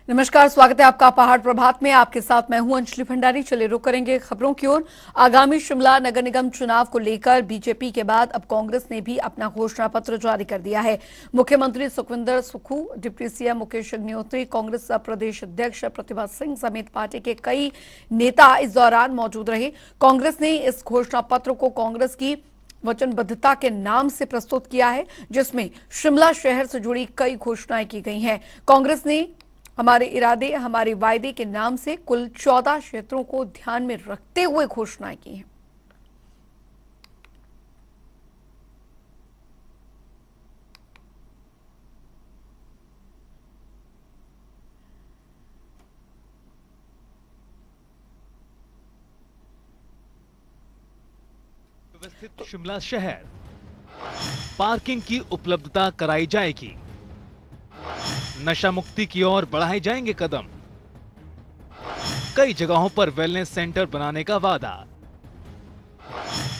नमस्कार, स्वागत है आपका पहाड़ प्रभात में। आपके साथ मैं हूं अंजलि भंडारी। चलिए रुक करेंगे खबरों की ओर। आगामी शिमला नगर निगम चुनाव को लेकर बीजेपी के बाद अब कांग्रेस ने भी अपना घोषणा पत्र जारी कर दिया है। मुख्यमंत्री सुखविंदर सुक्खू, डिप्टी सीएम मुकेश अग्निहोत्री, कांग्रेस प्रदेश अध्यक्ष प्रतिभा सिंह समेत पार्टी के कई नेता इस दौरान मौजूद रहे। कांग्रेस ने इस घोषणा पत्र को कांग्रेस की वचनबद्धता के नाम से प्रस्तुत किया है, जिसमें शिमला शहर से जुड़ी कई घोषणाएं की गई हैं। कांग्रेस ने हमारे इरादे हमारे वायदे के नाम से कुल 14 क्षेत्रों को ध्यान में रखते हुए घोषणाएं की हैं। व्यवस्थित शिमला शहर, पार्किंग की उपलब्धता कराई जाएगी, नशा मुक्ति की ओर बढ़ाए जाएंगे कदम, कई जगहों पर वेलनेस सेंटर बनाने का वादा,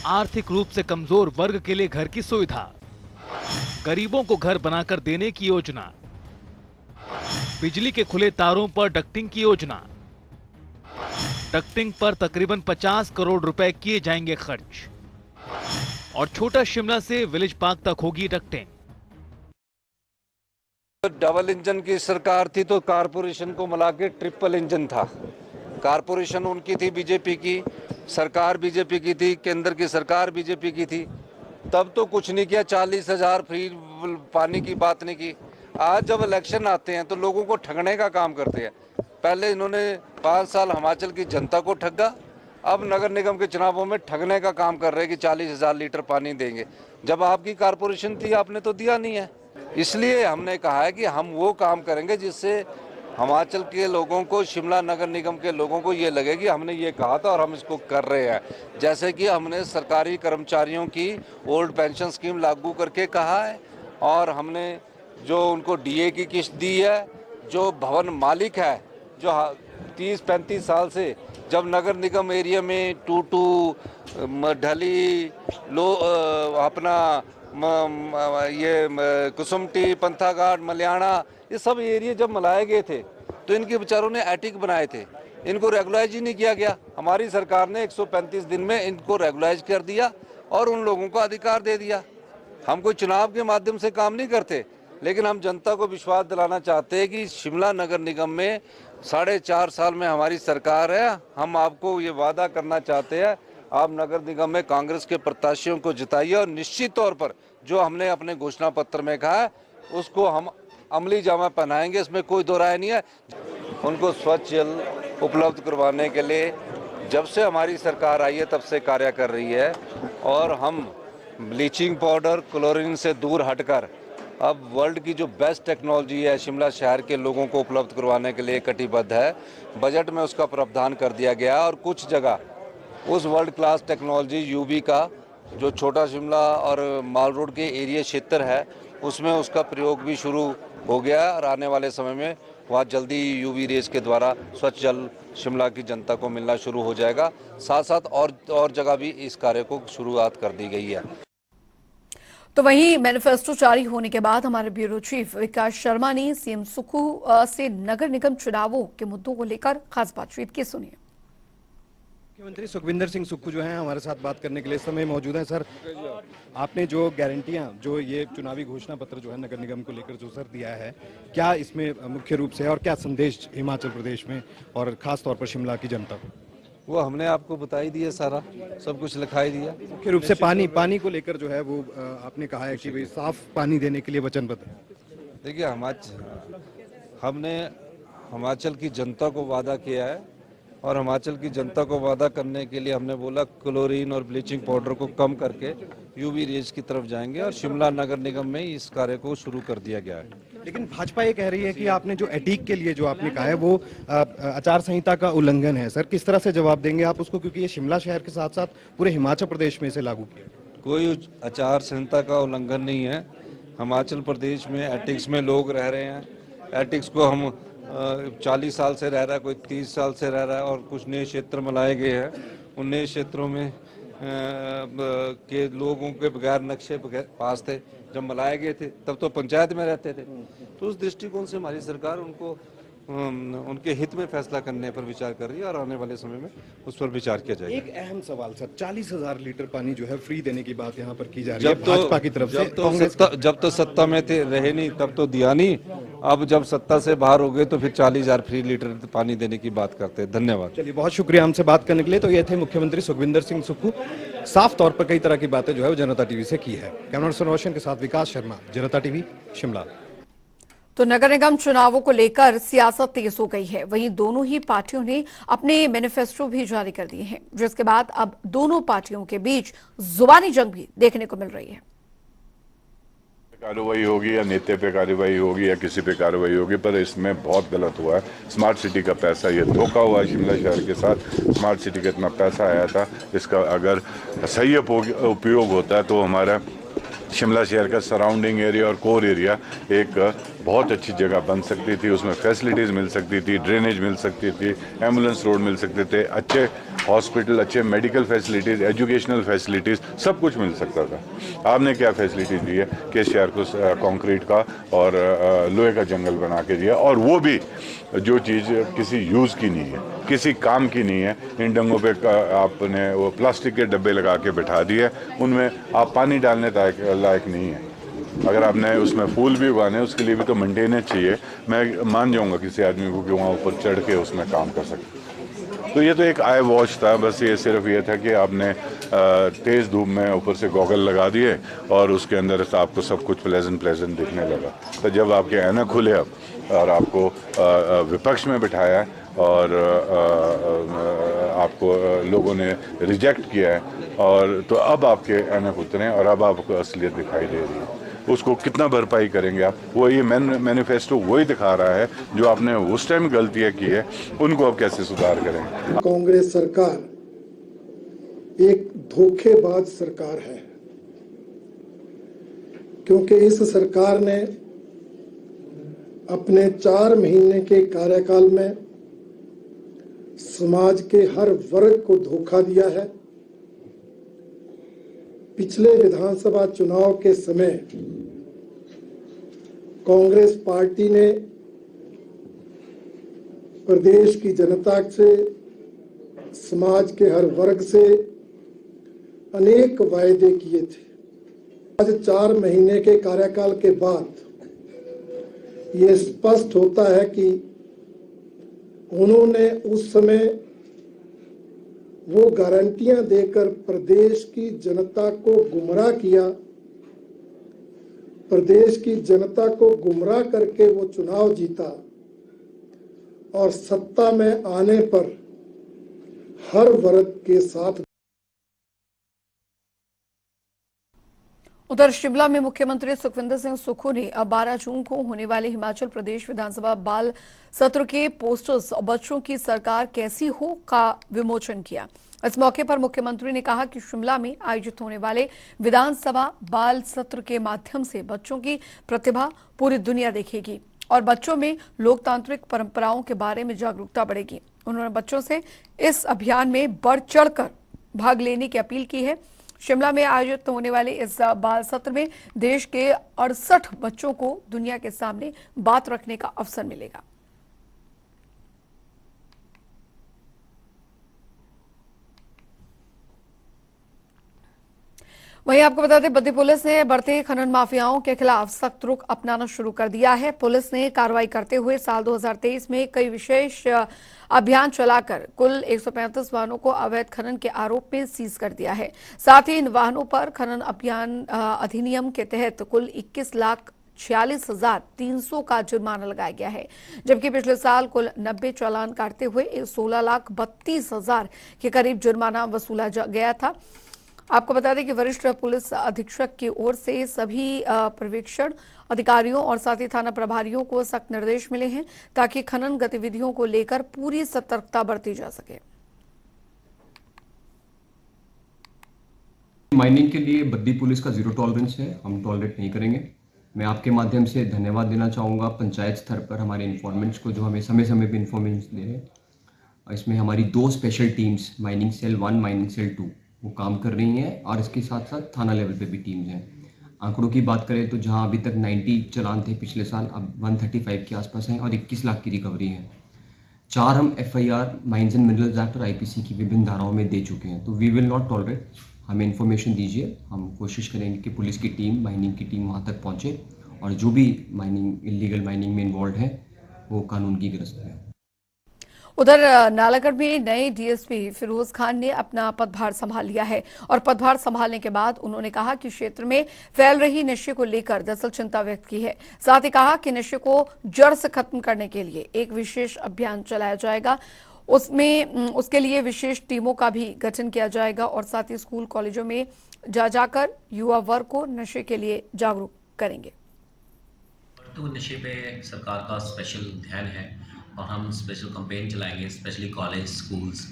आर्थिक रूप से कमजोर वर्ग के लिए घर की सुविधा, गरीबों को घर बनाकर देने की योजना, बिजली के खुले तारों पर डक्टिंग की योजना, डक्टिंग पर तकरीबन 50 करोड़ रुपए किए जाएंगे खर्च, और छोटा शिमला से विलेज पार्क तक होगी डक्टिंग। डबल इंजन की सरकार थी तो कारपोरेशन को मिला के ट्रिपल इंजन था। कारपोरेशन उनकी थी, बीजेपी की सरकार बीजेपी की थी, केंद्र की सरकार बीजेपी की थी। तब तो कुछ नहीं किया, 40,000 फ्री पानी की बात नहीं की। आज जब इलेक्शन आते हैं तो लोगों को ठगने का काम करते हैं। पहले इन्होंने 5 साल हिमाचल की जनता को ठगा, अब नगर निगम के चुनावों में ठगने का काम कर रहे हैं कि 40,000 लीटर पानी देंगे। जब आपकी कारपोरेशन थी आपने तो दिया नहीं है। इसलिए हमने कहा है कि हम वो काम करेंगे जिससे हिमाचल के लोगों को, शिमला नगर निगम के लोगों को ये लगे कि हमने ये कहा था और हम इसको कर रहे हैं। जैसे कि हमने सरकारी कर्मचारियों की ओल्ड पेंशन स्कीम लागू करके कहा है, और हमने जो उनको डीए की किस्त दी है, जो भवन मालिक है जो 30-35 साल से जब नगर निगम एरिया में टूटू, ढली, अपना ये कुसुमटी, पंथाघाट, मलियाना, ये सब एरिया जब मलाए गए थे तो इनके बेचारों ने एटिक बनाए थे, इनको रेगुलाइज ही नहीं किया गया। हमारी सरकार ने 135 दिन में इनको रेगुलाइज कर दिया और उन लोगों को अधिकार दे दिया। हम कोई चुनाव के माध्यम से काम नहीं करते, लेकिन हम जनता को विश्वास दिलाना चाहते हैं कि शिमला नगर निगम में 4.5 साल में हमारी सरकार है। हम आपको ये वादा करना चाहते हैं, आप नगर निगम में कांग्रेस के प्रत्याशियों को जिताइए और निश्चित तौर पर जो हमने अपने घोषणा पत्र में कहा है उसको हम अमली जामा पहनाएंगे, इसमें कोई दो राय नहीं है। उनको स्वच्छ जल उपलब्ध करवाने के लिए जब से हमारी सरकार आई है तब से कार्य कर रही है, और हम ब्लीचिंग पाउडर, क्लोरीन से दूर हटकर अब वर्ल्ड की जो बेस्ट टेक्नोलॉजी है शिमला शहर के लोगों को उपलब्ध करवाने के लिए कटिबद्ध है। बजट में उसका प्रावधान कर दिया गया और कुछ जगह उस वर्ल्ड क्लास टेक्नोलॉजी यूवी का जो छोटा शिमला और माल रोड के एरिया क्षेत्र है उसमें उसका प्रयोग भी शुरू हो गया, और आने वाले समय में वहाँ जल्दी यूवी रेज के द्वारा स्वच्छ जल शिमला की जनता को मिलना शुरू हो जाएगा। साथ साथ और जगह भी इस कार्य को शुरुआत कर दी गई है। तो वहीं मैनिफेस्टो जारी होने के बाद हमारे ब्यूरो चीफ विकास शर्मा ने सीएम सुक्खू से नगर निगम चुनावों के मुद्दों को लेकर खास बातचीत की। सुनिए। मुख्यमंत्री सुखविंदर सिंह सुक्खू जो हैं हमारे साथ बात करने के लिए इस समय मौजूद हैं। सर, आपने जो गारंटियां, जो ये चुनावी घोषणा पत्र जो है नगर निगम को लेकर जो सर दिया है, क्या इसमें मुख्य रूप से और क्या संदेश हिमाचल प्रदेश में और खास तौर पर शिमला की जनता को? वो हमने आपको बता ही दिया, सारा सब कुछ लिखा ही दिया। मुख्य रूप से पानी को लेकर जो है वो आपने कहा है कि भाई साफ पानी देने के लिए वचनबद्ध है। देखिए, हमने हिमाचल की जनता को वादा किया है, और हिमाचल की जनता को वादा करने के लिए हमने बोला क्लोरीन और ब्लीचिंग पाउडर को कम करके यूवी रेज की तरफ जाएंगे, और शिमला नगर निगम में इस कार्य को शुरू कर दिया गया है। लेकिन भाजपा ये कह रही है कि आपने जो एटीक के लिए जो आपने कहा है वो आचार संहिता का उल्लंघन है। सर, किस तरह से जवाब देंगे आप उसको, क्योंकि ये शिमला शहर के साथ साथ पूरे हिमाचल प्रदेश में इसे लागू किया? कोई आचार संहिता का उल्लंघन नहीं है। हिमाचल प्रदेश में एटिक्स में लोग रह रहे हैं। एटिक्स को हम 40 साल से रह रहा है, कोई 30 साल से रह रहा है, और कुछ नए क्षेत्र बनाए गए हैं। उन नए क्षेत्रों में के लोगों के बगैर नक्शे पास थे। जब मलाए गए थे तब तो पंचायत में रहते थे, तो उस दृष्टिकोण से हमारी सरकार उनको उनके हित में फैसला करने पर विचार कर रही है और आने वाले समय में उस पर विचार किया जाएगा। एक अहम सवाल सर, 40,000 लीटर पानी जो है फ्री देने की बात यहाँ पर की जा रही है जब तो भाजपा की तरफ से। जब तो सत्ता में थे रहे नहीं तब तो दिया नहीं, अब जब सत्ता से बाहर हो गए तो फिर 40,000 फ्री लीटर पानी देने की बात करते हैं। धन्यवाद। चलिए, बहुत शुक्रिया हमसे बात करने के लिए। तो ये थे मुख्यमंत्री सुखविंदर सिंह सुक्खू। साफ तौर पर कई तरह की बातें जो है वो जनता टीवी से की है। कैमरा पर्सन रोशन के साथ विकास शर्मा, जनता टीवी, शिमला। तो नगर निगम चुनावों को लेकर सियासत तेज हो गई है। वहीं दोनों ही पार्टियों ने अपने मैनिफेस्टो भी जारी कर दिए हैं, जिसके बाद अब दोनों पार्टियों के बीच जुबानी जंग भी देखने को मिल रही है। कार्रवाई होगी या नेता पे कार्रवाई होगी या किसी पे कार्रवाई होगी, पर इसमें बहुत गलत हुआ है। स्मार्ट सिटी का पैसा, ये धोखा हुआ है शिमला शहर के साथ। स्मार्ट सिटी का इतना पैसा आया था, इसका अगर सही उपयोग होता है तो हमारा शिमला शहर का सराउंडिंग एरिया और कोर एरिया एक बहुत अच्छी जगह बन सकती थी। उसमें फैसिलिटीज़ मिल सकती थी, ड्रेनेज मिल सकती थी, एम्बुलेंस रोड मिल सकते थे, अच्छे हॉस्पिटल, अच्छे मेडिकल फैसिलिटीज़, एजुकेशनल फैसिलिटीज़, सब कुछ मिल सकता था। आपने क्या फैसिलिटी दी है कि शहर को कंक्रीट का और लोहे का जंगल बना के दिया, और वो भी जो चीज़ किसी यूज़ की नहीं है, किसी काम की नहीं है। इन डंगों पे आपने वो प्लास्टिक के डब्बे लगा के बिठा दिए, उनमें आप पानी डालने लायक नहीं है। अगर आपने उसमें फूल भी उगाने, उसके लिए भी तो मेंटेनेंस चाहिए। मैं मान जाऊंगा किसी आदमी को कि वहाँ ऊपर चढ़ के उसमें काम कर सकते। तो ये तो एक आई वॉच था, बस ये सिर्फ ये था कि आपने तेज़ धूप में ऊपर से गॉगल लगा दिए और उसके अंदर आपको सब कुछ प्लेजेंट दिखने लगा। तो जब आपके ऐनक खुले अब और आपको विपक्ष में बिठाया और आपको लोगों ने रिजेक्ट किया है, और तो अब आपके ऐनक उतरे और अब आपको असलियत दिखाई दे रही है। उसको कितना भरपाई करेंगे आप? वो ये मैनिफेस्टो वही दिखा रहा है जो आपने उस टाइम गलतियां की है, उनको अब कैसे सुधार करेंगे। कांग्रेस सरकार एक धोखेबाज सरकार है, क्योंकि इस सरकार ने अपने 4 महीने के कार्यकाल में समाज के हर वर्ग को धोखा दिया है। पिछले विधानसभा चुनाव के समय कांग्रेस पार्टी ने प्रदेश की जनता से, समाज के हर वर्ग से अनेक वायदे किए थे। आज 4 महीने के कार्यकाल के बाद ये स्पष्ट होता है कि उन्होंने उस समय वो गारंटियां देकर प्रदेश की जनता को गुमराह किया। प्रदेश की जनता को गुमराह करके वो चुनाव जीता और सत्ता में आने पर हर वर्ग के साथ। उधर शिमला में मुख्यमंत्री सुखविंदर सिंह सुक्खू ने अब 12 जून को होने वाले हिमाचल प्रदेश विधानसभा बाल सत्र के पोस्टर्स और बच्चों की सरकार कैसी हो का विमोचन किया। इस मौके पर मुख्यमंत्री ने कहा कि शिमला में आयोजित होने वाले विधानसभा बाल सत्र के माध्यम से बच्चों की प्रतिभा पूरी दुनिया देखेगी और बच्चों में लोकतांत्रिक परंपराओं के बारे में जागरूकता बढ़ेगी। उन्होंने बच्चों से इस अभियान में बढ़ चढ़कर भाग लेने की अपील की है। शिमला में आयोजित होने वाले इस बाल सत्र में देश के 68 बच्चों को दुनिया के सामने बात रखने का अवसर मिलेगा। वहीं आपको बता दें, बद्दी पुलिस ने बढ़ते खनन माफियाओं के खिलाफ सख्त रुख अपनाना शुरू कर दिया है। पुलिस ने कार्रवाई करते हुए साल 2023 में कई विशेष अभियान चलाकर कुल 135 वाहनों को अवैध खनन के आरोप में सीज कर दिया है। साथ ही इन वाहनों पर खनन अभियान अधिनियम के तहत कुल 21,46,300 का जुर्माना लगाया गया है, जबकि पिछले साल कुल 90 चालान काटते हुए 16,32,000 के करीब जुर्माना वसूला गया था। आपको बता दें कि वरिष्ठ पुलिस अधीक्षक की ओर से सभी पर्यवेक्षण अधिकारियों और साथ ही थाना प्रभारियों को सख्त निर्देश मिले हैं ताकि खनन गतिविधियों को लेकर पूरी सतर्कता बरती जा सके। माइनिंग के लिए बद्दी पुलिस का 0 टॉलरेंस है, हम टॉलरेट नहीं करेंगे। मैं आपके माध्यम से धन्यवाद देना चाहूँगा पंचायत स्तर पर हमारे इन्फॉर्मेंट्स को जो हमें समय समय पर इन्फॉर्मेशन दे रहे हैं। इसमें हमारी 2 special teams mining cell 1, mining cell 2 वो काम कर रही हैं और इसके साथ साथ थाना लेवल पे भी टीम्स हैं। आंकड़ों की बात करें तो जहां अभी तक 90 चालान थे पिछले साल, अब 135 के आसपास हैं और 21 लाख की रिकवरी है। 4 हम FIR mines and minerals act और IPC की विभिन्न धाराओं में दे चुके हैं। तो वी विल नॉट टॉलरेट, हमें इन्फॉर्मेशन दीजिए, हम कोशिश करेंगे कि पुलिस की टीम, माइनिंग की टीम वहाँ तक पहुँचे और जो भी माइनिंग, इलीगल माइनिंग में इन्वॉल्व है वो कानून की गिरफ्त में। उधर नालागढ़ में नए DSP फिरोज खान ने अपना पदभार संभाल लिया है और पदभार संभालने के बाद उन्होंने कहा कि क्षेत्र में फैल रही नशे को लेकर दरअसल चिंता व्यक्त की है। साथ ही कहा कि नशे को जड़ से खत्म करने के लिए एक विशेष अभियान चलाया जाएगा, उसके लिए विशेष टीमों का भी गठन किया जाएगा और साथ ही स्कूल कॉलेजों में जाकर युवा वर्ग को नशे के लिए जागरूक करेंगे। तो नशे पे सरकार का स्पेशल ध्यान है और हम स्पेशल कैंपेन चलाएंगे, स्पेशली कॉलेज स्कूल्स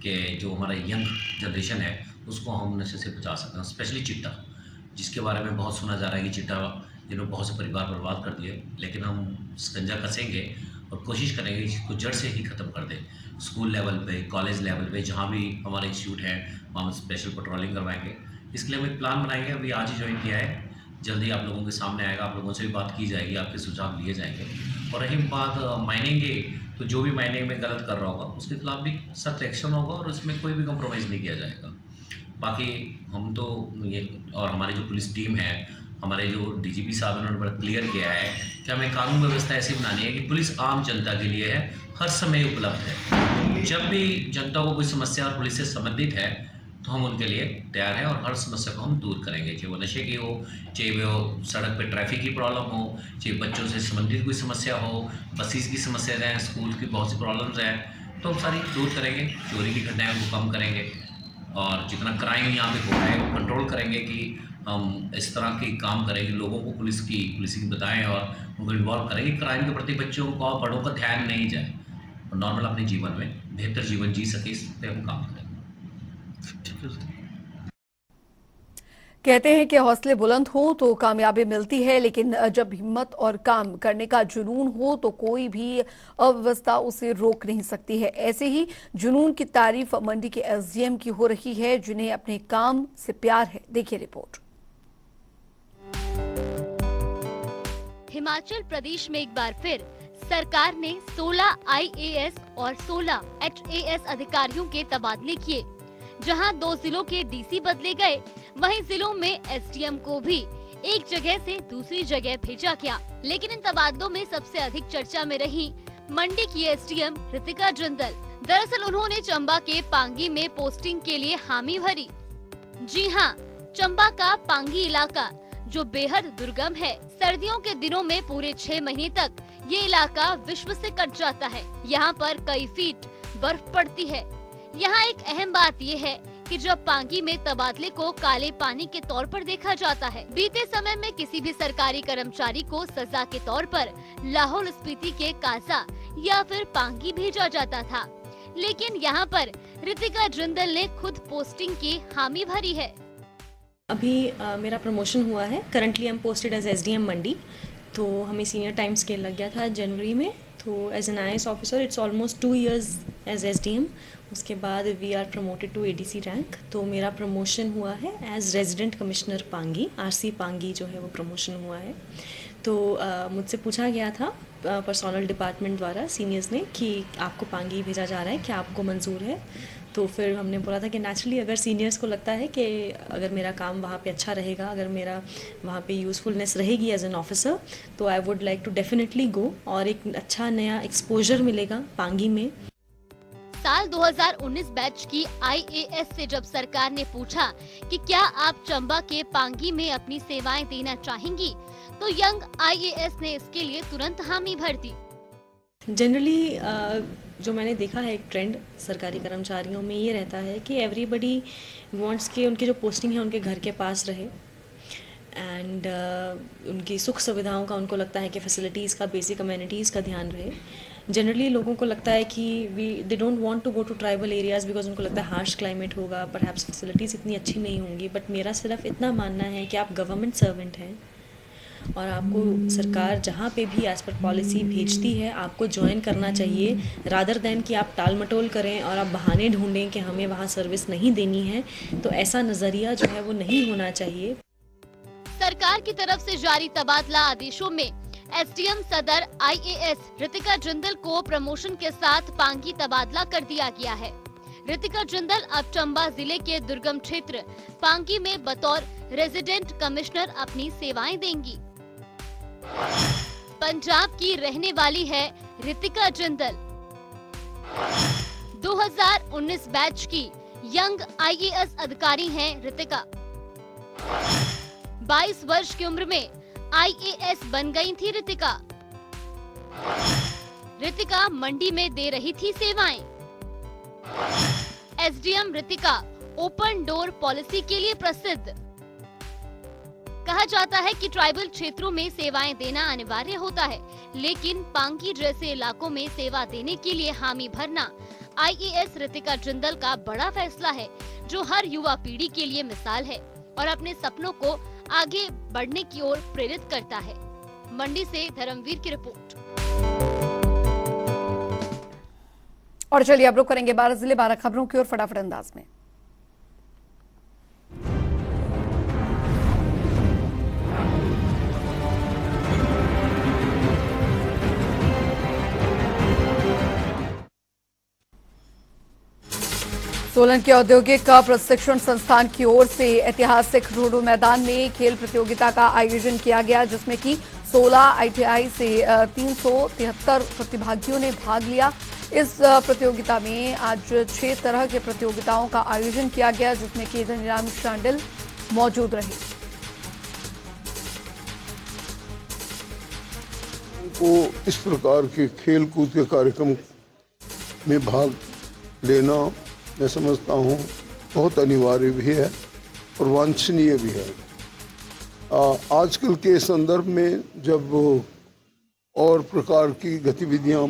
के जो हमारा यंग जनरेशन है उसको हम नशे से बचा सकते हैं। स्पेशली चिट्टा, जिसके बारे में बहुत सुना जा रहा है कि चिट्टा जिन्होंने बहुत से परिवार बर्बाद कर दिए, लेकिन हम शिकंजा कसेंगे और कोशिश करेंगे इसको जड़ से ही ख़त्म कर दें। स्कूल लेवल पे, कॉलेज लेवल पे, जहाँ भी हमारे इंस्टीट्यूट हैं वहाँ हम स्पेशल पेट्रोलिंग करवाएंगे। इसके लिए हम एक प्लान बनाएंगे, अभी आज ही ज्वाइन किया है, जल्दी आप लोगों के सामने आएगा, आप लोगों से भी बात की जाएगी, आपके सुझाव लिए जाएंगे। और रही बात माइनिंग की, तो जो भी माइनिंग में गलत कर रहा होगा उसके खिलाफ भी सख्त एक्शन होगा और उसमें कोई भी कॉम्प्रोमाइज़ नहीं किया जाएगा। बाकी हम तो ये, और हमारी जो पुलिस टीम है, हमारे जो DGP साहब उन्होंने बड़ा क्लियर किया है कि हमें कानून व्यवस्था ऐसी बनानी है कि पुलिस आम जनता के लिए है, हर समय उपलब्ध है। जब भी जनता को कोई समस्या और पुलिस से संबंधित है तो हम उनके लिए तैयार हैं और हर समस्या को हम दूर करेंगे, चाहे वो नशे की हो, चाहे वो सड़क पे ट्रैफिक की प्रॉब्लम हो, चाहे बच्चों से संबंधित कोई समस्या हो, बसेस की समस्या हैं, स्कूल की बहुत सी प्रॉब्लम्स हैं, तो हम सारी दूर करेंगे। चोरी की घटनाएं को कम करेंगे और जितना क्राइम यहाँ पे हो रहा है वो कंट्रोल करेंगे कि हम इस तरह के काम करेंगे, लोगों को पुलिसिंग बताएं और उनको इन्वॉल्व करेंगे। क्राइम के प्रति बच्चों का, बड़ों का ध्यान नहीं जाए और नॉर्मल अपने जीवन में बेहतर जीवन जी सके, इस पर हम काम करेंगे। कहते हैं कि हौसले बुलंद हो तो कामयाबी मिलती है, लेकिन जब हिम्मत और काम करने का जुनून हो तो कोई भी अव्यवस्था उसे रोक नहीं सकती है। ऐसे ही जुनून की तारीफ मंडी के SDM की हो रही है, जिन्हें अपने काम से प्यार है। देखिए रिपोर्ट। हिमाचल प्रदेश में एक बार फिर सरकार ने 16 IAS और 16 HAS अधिकारियों के तबादले किए। जहां 2 जिलों के DC बदले गए, वहीं जिलों में SDM को भी एक जगह से दूसरी जगह भेजा गया। लेकिन इन तबादलों में सबसे अधिक चर्चा में रही मंडी की SDM रितिका जिंदल। दरअसल उन्होंने चंबा के पांगी में पोस्टिंग के लिए हामी भरी। जी हां, चंबा का पांगी इलाका जो बेहद दुर्गम है, सर्दियों के दिनों में पूरे 6 महीने तक ये इलाका विश्व से कट जाता है। यहाँ पर कई फीट बर्फ पड़ती है। यहाँ एक अहम बात ये है कि जब पांगी में तबादले को काले पानी के तौर पर देखा जाता है। बीते समय में किसी भी सरकारी कर्मचारी को सजा के तौर पर लाहौल स्पीति के काजा या फिर पांगी भेजा जाता था, लेकिन यहाँ पर रितिका जिंदल ने खुद पोस्टिंग की हामी भरी है। अभी मेरा प्रमोशन हुआ है। Currently I am posted as SDM Mandi. तो हमें सीनियर टाइम स्केल लग गया था जनवरी में। तो as an IAS officer it's almost 2 years as SDM। उसके बाद we are promoted to ADC rank. तो मेरा प्रमोशन हुआ है as resident commissioner Pangi, RC Pangi जो है वो प्रमोशन हुआ है। तो मुझसे पूछा गया था पर्सनल डिपार्टमेंट द्वारा सीनियर्स ने कि आपको पांगी भेजा जा रहा है, क्या आपको मंजूर है? तो फिर हमने बोला था कि नेचुरली अगर सीनियर्स को लगता है कि अगर मेरा काम वहाँ पे अच्छा रहेगा, अगर मेरा वहाँ पे यूज़फुलनेस रहेगी एज एन ऑफिसर, तो I would like to definitely go और एक अच्छा नया एक्सपोजर मिलेगा पांगी में। साल 2019 बैच की IAS से जब सरकार ने पूछा कि क्या आप चंबा के पांगी में अपनी सेवाएं देना चाहेंगी, तो यंग IAS ने इसके लिए तुरंत हामी भर दी। जनरली जो मैंने देखा है एक ट्रेंड सरकारी कर्मचारियों में ये रहता है कि एवरीबडी वांट्स कि उनकी जो पोस्टिंग है उनके घर के पास रहे एंड उनकी सुख सुविधाओं का उनको लगता है कि फैसिलिटीज़ का, बेसिक अमेनिटीज़ का ध्यान रहे। जनरली लोगों को लगता है कि they don't want to go to tribal areas because उनको लगता है हार्श क्लाइमेट होगा, परहैप्स फैसिलिटीज़ इतनी अच्छी नहीं होंगी। बट मेरा सिर्फ इतना मानना है कि आप गवर्नमेंट सर्वेंट हैं और आपको सरकार जहाँ पे भी एज पर पॉलिसी भेजती है आपको ज्वाइन करना चाहिए, रादर दैन कि आप टाल मटोल करें और आप बहाने ढूंढें कि हमें वहाँ सर्विस नहीं देनी है। तो ऐसा नज़रिया जो है वो नहीं होना चाहिए। सरकार की तरफ से जारी तबादला आदेशों में एसडीएम सदर आईएएस रितिका जिंदल को प्रमोशन के साथ पांगी तबादला कर दिया गया है। रितिका जिंदल अब चंबा जिले के दुर्गम क्षेत्र पांगी में बतौर रेजिडेंट कमिश्नर अपनी सेवाएं देंगी। पंजाब की रहने वाली है रितिका जिंदल। 2019 बैच की यंग आईएएस अधिकारी हैं रितिका। 22 वर्ष की उम्र में आईएएस बन गई थी रितिका। रितिका मंडी में दे रही थी सेवाएं। SDM Ritika open door policy के लिए प्रसिद्ध। कहा जाता है कि ट्राइबल क्षेत्रों में सेवाएं देना अनिवार्य होता है, लेकिन पांगी जैसे इलाकों में सेवा देने के लिए हामी भरना आईएएस रितिका जिंदल का बड़ा फैसला है, जो हर युवा पीढ़ी के लिए मिसाल है और अपने सपनों को आगे बढ़ने की ओर प्रेरित करता है। मंडी से धर्मवीर की रिपोर्ट। और चलिए अब रुक करेंगे 12 जिले 12 खबरों की ओर फटाफट अंदाज में। सोलन के औद्योगिक प्रशिक्षण संस्थान की ओर से ऐतिहासिक रोडो मैदान में खेल प्रतियोगिता का आयोजन किया गया, जिसमें कि 16 आईटीआई से 373 प्रतिभागियों ने भाग लिया। इस प्रतियोगिता में आज 6 तरह के प्रतियोगिताओं का आयोजन किया गया, जिसमें कि धनीराम शांडिल मौजूद रहे। को इस प्रकार के खेल कूद के कार्यक्रम में भाग लेना मैं समझता हूँ बहुत अनिवार्य भी है और वांछनीय भी है। आजकल के संदर्भ में जब और प्रकार की गतिविधियाँ,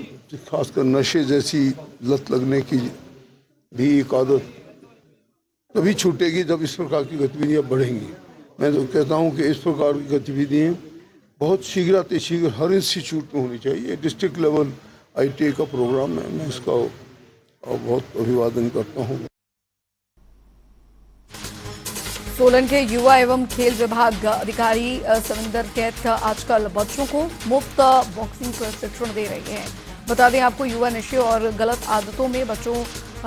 खासकर नशे जैसी लत लगने की भी एक आदत तभी छूटेगी जब इस प्रकार की गतिविधियाँ बढ़ेंगी। मैं तो कहता हूँ कि इस प्रकार की गतिविधियाँ बहुत शीघ्र हर इंस्टीट्यूट में होनी चाहिए। डिस्ट्रिक्ट लेवल आईटीआई का प्रोग्राम है, मैं इसका बहुत अभिवादन करता हूँ। सोलन के युवा एवं खेल विभाग अधिकारी सविंदर कैथ आजकल बच्चों को मुफ्त बॉक्सिंग प्रशिक्षण दे रहे हैं। बता दें आपको, युवा नशे और गलत आदतों में बच्चों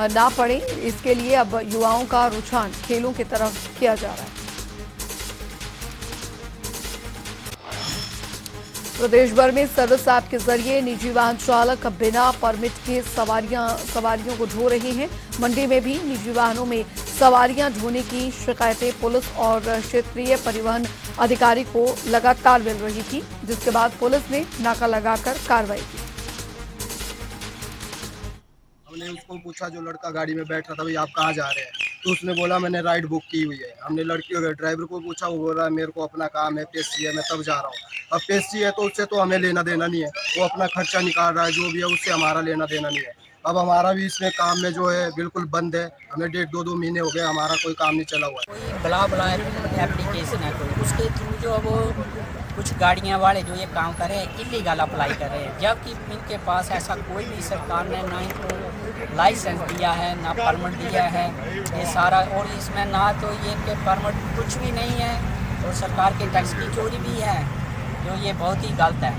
ना पड़े, इसके लिए अब युवाओं का रुझान खेलों की तरफ किया जा रहा है। प्रदेश भर में सर्विस ऐप के जरिए निजी वाहन चालक बिना परमिट के सवारियों को ढो रहे हैं। मंडी में भी निजी वाहनों में सवारियां ढोने की शिकायतें पुलिस और क्षेत्रीय परिवहन अधिकारी को लगातार मिल रही थी, जिसके बाद पुलिस ने नाका लगाकर कार्रवाई की। हमने उसको पूछा, जो लड़का गाड़ी में बैठ रहा था, भाई आप कहाँ जा रहे हैं? तो उसने बोला मैंने राइड बुक की हुई है। हमने लड़की ड्राइवर को पूछा, वो बोल रहा है मेरे को अपना काम है, पेशी है, मैं तब जा रहा हूँ। अब पेशी है तो उससे तो हमें लेना देना नहीं है, वो अपना खर्चा निकाल रहा है, जो भी है उससे हमारा लेना देना नहीं है। अब हमारा भी इसमें काम में जो है बिल्कुल बंद है। हमें 1.5-2 महीने हो गए, हमारा कोई काम नहीं चला हुआ है। कोई बला एप्लीकेशन है कोई, उसके थ्रू जो वो कुछ गाड़ियां वाले जो ये काम कर रहे हैं, इलीगल अप्लाई कर रहे हैं, जबकि इनके पास ऐसा कोई भी सरकार ने ना इनको लाइसेंस दिया है, ना परमिट दिया है, ये सारा। और इसमें ना तो ये के परमिट कुछ भी नहीं है, और सरकार के टैक्स की चोरी भी है, जो ये बहुत ही गलत है।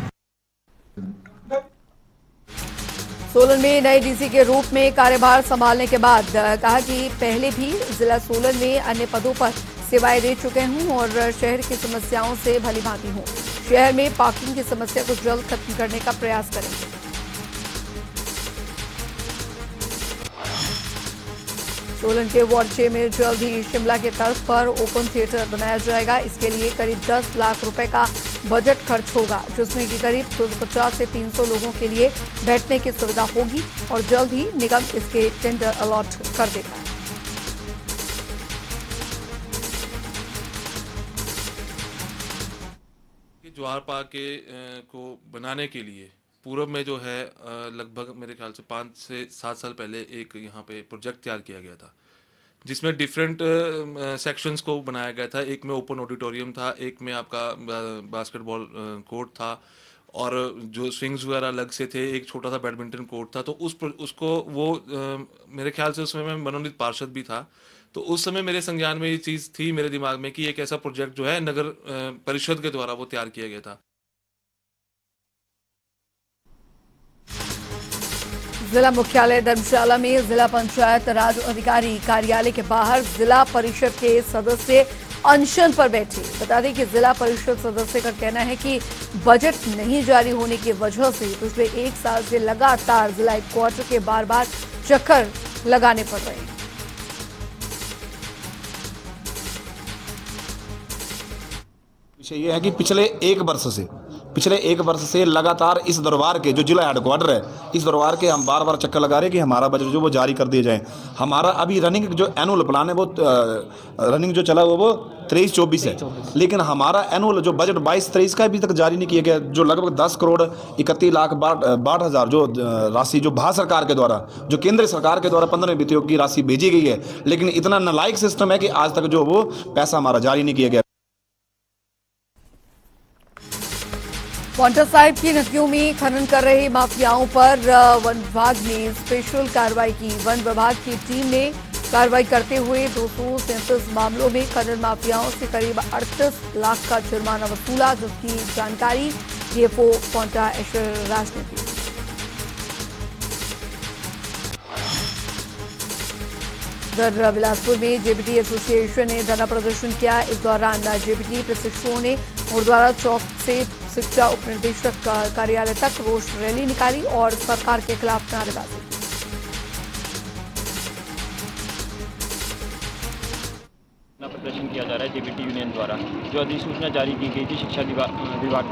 सोलन में नए डीसी के रूप में कार्यभार संभालने के बाद कहा कि पहले भी जिला सोलन में अन्य पदों पर सेवाएं दे चुके हूं और शहर की समस्याओं से भली भांति हूं। शहर में पार्किंग की समस्या को जल्द खत्म करने का प्रयास करेंगे। सोलन के वार्ड 6 में जल्द ही शिमला के तर्ज पर ओपन थिएटर बनाया जाएगा। इसके लिए करीब 10 लाख रुपए का बजट खर्च होगा, जिसमें कि करीब 250 से 300 लोगों के लिए बैठने की सुविधा होगी और जल्द ही निगम इसके टेंडर अलॉट कर देगा। ज्वार पार्क को बनाने के लिए पूर्व में जो है लगभग मेरे ख्याल से 5 से 7 साल पहले एक यहाँ पे प्रोजेक्ट तैयार किया गया था, जिसमें डिफरेंट सेक्शंस को बनाया गया था। एक में ओपन ऑडिटोरियम था, एक में आपका बास्केटबॉल कोर्ट था, और जो स्विंग्स वगैरह अलग से थे, एक छोटा सा बैडमिंटन कोर्ट था। तो उसको वो मेरे ख्याल से उसमें मैं मनोनीत पार्षद भी था, तो उस समय मेरे संज्ञान में ये चीज़ थी मेरे दिमाग में कि एक ऐसा प्रोजेक्ट जो है नगर परिषद के द्वारा वो तैयार किया गया था। जिला मुख्यालय धर्मशाला में जिला पंचायत राज अधिकारी कार्यालय के बाहर जिला परिषद के सदस्य अनशन पर बैठे। बता दें कि जिला परिषद सदस्य का कहना है कि बजट नहीं जारी होने की वजह से पिछले 1 साल से लगातार जिला हेडक्वार्टर के बार-बार चक्कर लगाने पड़ रहे हैं। विषय ये है कि पिछले एक वर्ष से लगातार इस दरबार के जो जिला हेडक्वार्टर है, इस दरबार के हम बार बार चक्कर लगा रहे हैं कि हमारा बजट जो वो जारी कर दिया जाए। हमारा अभी रनिंग जो एनुअल प्लान है वो रनिंग जो चला हुआ वो 23-24 है, लेकिन हमारा एनुअल जो बजट 22-23 का अभी तक जारी नहीं किया गया, जो लगभग 10,31,62,000 जो राशि जो भारत सरकार के द्वारा, जो केंद्र सरकार के द्वारा 15वें वित्त आयोग की राशि भेजी गई है, लेकिन इतना नालायक सिस्टम है कि आज तक जो वो पैसा हमारा जारी नहीं किया गया। पांवटा साहिब की नदियों में खनन कर रहे माफियाओं पर वन विभाग ने स्पेशल कार्रवाई की। वन विभाग की टीम ने कार्रवाई करते हुए 237 मामलों में खनन माफियाओं से करीब 38 लाख का जुर्माना वसूला, जिसकी जानकारी डीएफओ पांवटा ऐश्वर्यराज ने दी। उधर बिलासपुर में जेबीटी एसोसिएशन ने धरना प्रदर्शन किया। इस दौरान जेबीटी प्रशिक्षुओं ने गुरुद्वारा चौक से शिक्षा उपनिदेशक कार्यालय तक रोष रैली निकाली और सरकार के खिलाफ नारेबाजी की। प्रदर्शन किया जा रहा है जेबीटी यूनियन द्वारा, जो अधिसूचना जारी की गई थी शिक्षा विभाग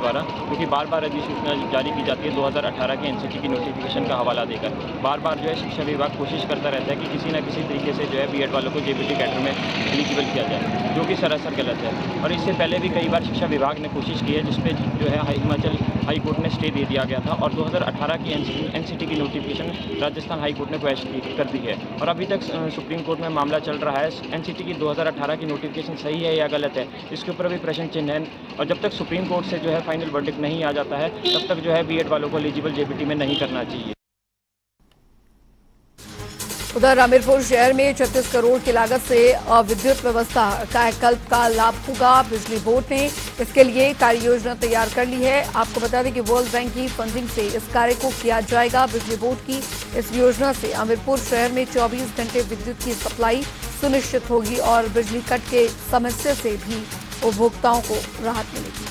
द्वारा, क्योंकि बार बार अधिसूचना जारी की जाती है 2018 के एनसीटी की नोटिफिकेशन का हवाला देकर। बार बार जो है शिक्षा विभाग कोशिश करता रहता है कि किसी न किसी तरीके से जो है बीएड वालों को जेबीटी कैडर में एलिजिबल किया जाए, जो कि सरासर गलत है। और इससे पहले भी कई बार शिक्षा विभाग ने कोशिश की है, जिसपे जो है हिमाचल हाई कोर्ट ने स्टे दे दिया गया था और 2018 की एनसीटी की नोटिफिकेशन राजस्थान हाई कोर्ट ने क्वैश कर दी है और अभी तक सुप्रीम कोर्ट में मामला चल रहा है। एनसीटी की 2018 की नोटिफिकेशन सही है या गलत है, इसके ऊपर भी प्रश्न चिन्ह है और जब तक सुप्रीम कोर्ट से जो है फाइनल वर्डिक्ट नहीं आ जाता है, तब तक जो है बीएड वालों को एलिजिबल जेबीटी में नहीं करना चाहिए। उधर हमीरपुर शहर में 36 करोड़ की लागत से विद्युत व्यवस्था कायाकल्प का लाभ होगा। बिजली बोर्ड ने इसके लिए कार्य योजना तैयार कर ली है। आपको बता दें कि वर्ल्ड बैंक की फंडिंग से इस कार्य को किया जाएगा। बिजली बोर्ड की इस योजना से हमीरपुर शहर में 24 घंटे विद्युत की सप्लाई सुनिश्चित होगी और बिजली कट के समस्या से भी उपभोक्ताओं को राहत मिलेगी।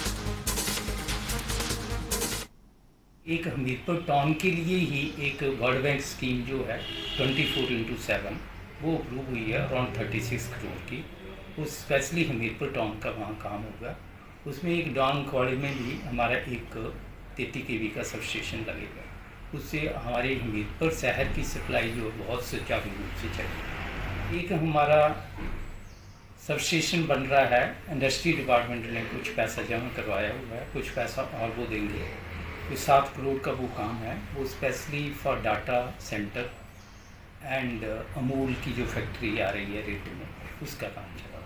एक हमीरपुर टाउन के लिए ही एक वर्ल्ड बैंक स्कीम जो है 24x7 वो अप्रूव हुई है अराउंड 36 करोड़ की। उस स्पेशली हमीरपुर टाउन का वहाँ काम होगा। उसमें एक डाउन कॉलेज में भी हमारा एक 33 kV का सबस्टेशन लगेगा। उससे हमारे हमीरपुर शहर की सप्लाई जो बहुत सुचारू रूप से चलेगी। एक हमारा सबस्टेशन बन रहा है, इंडस्ट्री डिपार्टमेंट ने कुछ पैसा जमा करवाया हुआ है, कुछ पैसा और वो देंगे। तो 7 करोड़ का वो काम है, वो specially for data centre and Amul की जो फैक्ट्री आ रही है रेट में, उसका काम चला।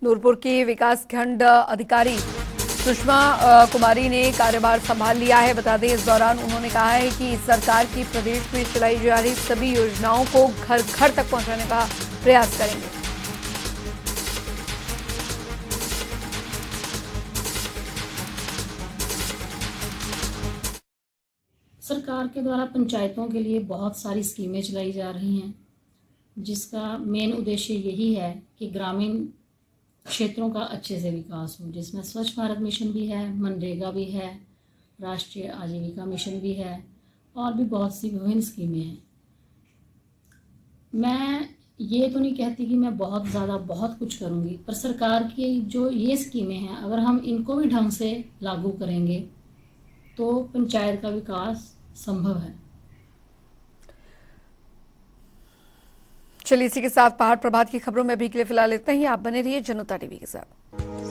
नूरपुर की विकासखंड अधिकारी सुषमा कुमारी ने कार्यभार संभाल लिया है। बता दें इस दौरान उन्होंने कहा है कि सरकार की प्रदेश में चलाई जा रही सभी योजनाओं को घर घर तक पहुंचाने का प्रयास करेंगे। सरकार के द्वारा पंचायतों के लिए बहुत सारी स्कीमें चलाई जा रही हैं, जिसका मेन उद्देश्य यही है कि ग्रामीण क्षेत्रों का अच्छे से विकास हो, जिसमें स्वच्छ भारत मिशन भी है, मनरेगा भी है, राष्ट्रीय आजीविका मिशन भी है और भी बहुत सी विभिन्न स्कीमें हैं। मैं ये तो नहीं कहती कि मैं बहुत कुछ करूँगी, पर सरकार की जो ये स्कीमें हैं अगर हम इनको भी ढंग से लागू करेंगे तो पंचायत का विकास संभव है। चलिए इसी के साथ पहाड़ प्रभात की खबरों में अभी के लिए फिलहाल इतना ही। आप बने रहिए जनता टीवी के साथ।